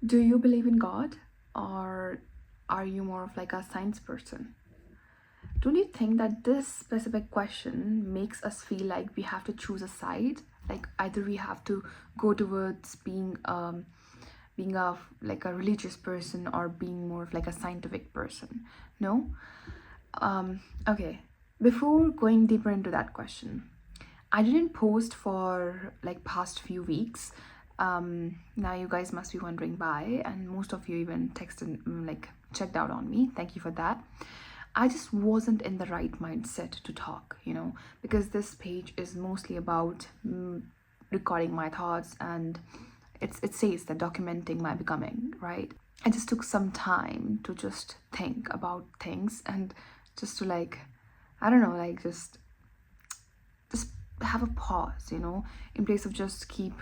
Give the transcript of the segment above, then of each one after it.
Do you believe in God, or are you more of like a science person? Don't you think that this specific question makes us feel like we have to choose a side? Like either we have to go towards being a like a religious person or being more of like a scientific person. No? Okay. Before going deeper into that question, I didn't post for like past few weeks. Now you guys must be wondering why, and most of you even texted, like checked out on me. Thank you for that. I just wasn't in the right mindset to talk, because this page is mostly about recording my thoughts, and it says that documenting my becoming, right? I just took some time to just think about things and just to like, I don't know, like just have a pause, in place of just keep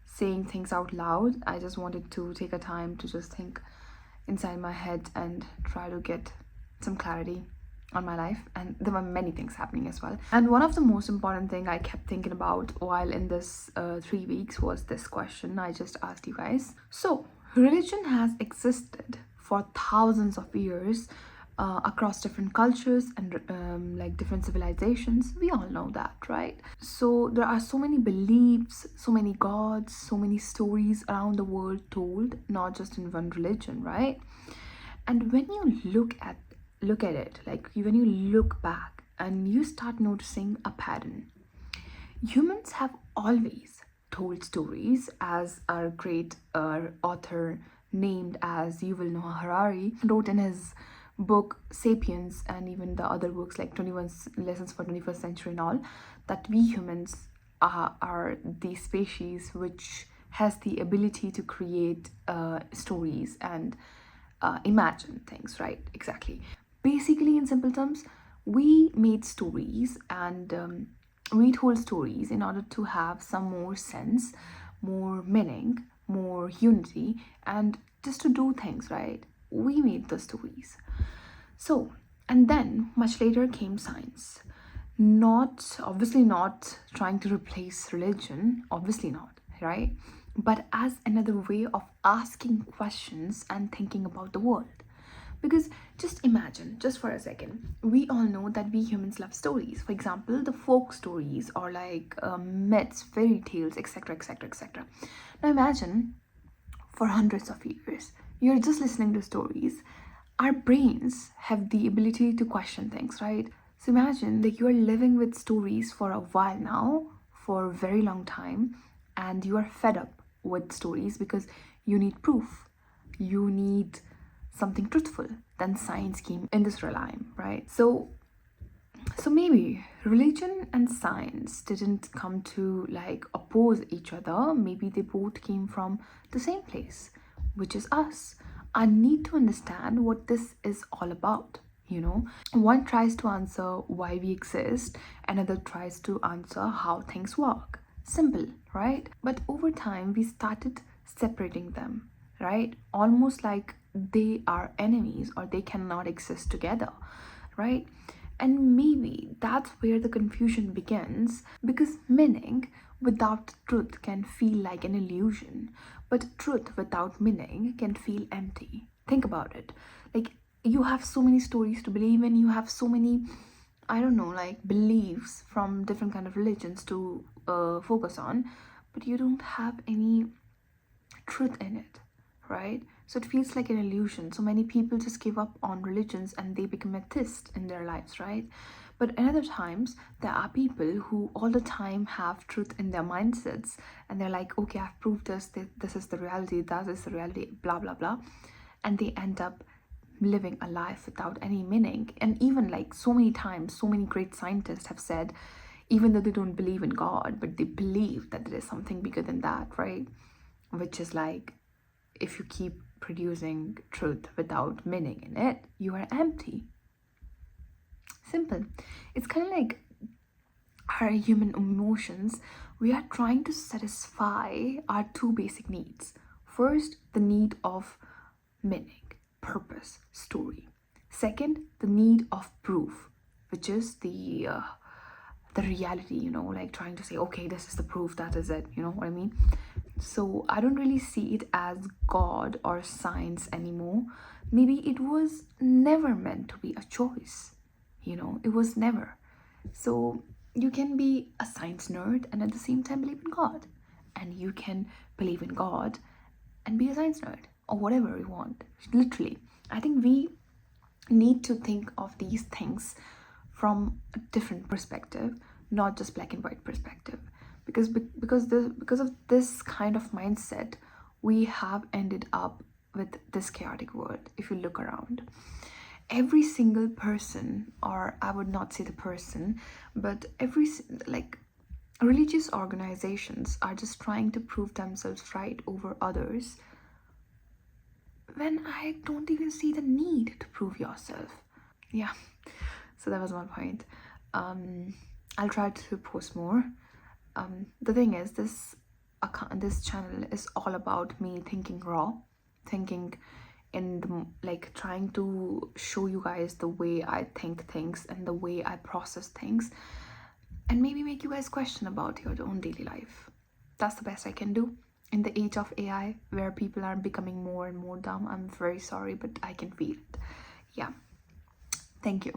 saying things out loud. I just wanted to take a time to just think inside my head and try to get some clarity on my life. And there were many things happening as well, and one of the most important thing I kept thinking about while in this 3 weeks was this question I just asked you guys. So religion has existed for thousands of years, across different cultures and like different civilizations. We all know that, right? So there are so many beliefs, so many gods, so many stories around the world told, not just in one religion, right? And when you look at it, like when you look back and you start noticing a pattern, humans have always told stories, as our great author named as Yuval Noah Harari wrote in his book Sapiens, and even the other books like 21 Lessons for 21st Century and all, that we humans are the species which has the ability to create stories and imagine things, right? Exactly. Basically, in simple terms, we made stories, and we told stories in order to have some more sense, more meaning, more unity, and just to do things, right? We made the stories. So, and then much later came science. Not, obviously, not trying to replace religion, obviously not, right? But as another way of asking questions and thinking about the world. Because just imagine, just for a second, we all know that we humans love stories. For example, the folk stories, or like myths, fairy tales, etc., etc., etc. Now imagine, for hundreds of years, you're just listening to stories. Our brains have the ability to question things, right? So imagine that you are living with stories for a while now, for a very long time, and you are fed up with stories because you need proof. You need something truthful. Then science came in this realm, right? So maybe religion and science didn't come to like oppose each other. Maybe they both came from the same place, which is us. I need to understand what this is all about. One tries to answer why we exist, another tries to answer how things work. Simple, right? But over time, we started separating them, right? Almost like they are enemies or they cannot exist together, right? And maybe that's where the confusion begins, because meaning without truth can feel like an illusion, but truth without meaning can feel empty. Think about it. Like, you have so many stories to believe in, you have so many, I don't know, like beliefs from different kind of religions to focus on, but you don't have any truth in it, right? So it feels like an illusion. So many people just give up on religions and they become atheists in their lives, right? But at other times, there are people who all the time have truth in their mindsets, and they're like, okay, I've proved this, this is the reality, that is the reality, blah, blah, blah. And they end up living a life without any meaning. And even like so many times, so many great scientists have said, even though they don't believe in God, but they believe that there is something bigger than that, right? Which is like, if you keep producing truth without meaning in it, you are empty. Simple. It's kind of like our human emotions. We are trying to satisfy our two basic needs. First, the need of meaning, purpose, story. Second, the need of proof, which is the reality, like trying to say, okay, this is the proof, that is it, you know what I mean? So I don't really see it as God or science anymore. Maybe it was never meant to be a choice. It was never. So you can be a science nerd and at the same time believe in God. And you can believe in God and be a science nerd or whatever you want. Literally. I think we need to think of these things from a different perspective, not just black and white perspective. Because of this kind of mindset, we have ended up with this chaotic world. If you look around, every single person, or I would not say the person, but like religious organizations are just trying to prove themselves right over others, when I don't even see the need to prove yourself. Yeah, so that was my point. I'll try to post more. The thing is, this channel is all about me thinking raw, thinking in the like trying to show you guys the way I think things and the way I process things, and maybe make you guys question about your own daily life. That's the best I can do. In the age of AI, where people are becoming more and more dumb, I'm very sorry, but I can feel it. Yeah. Thank you.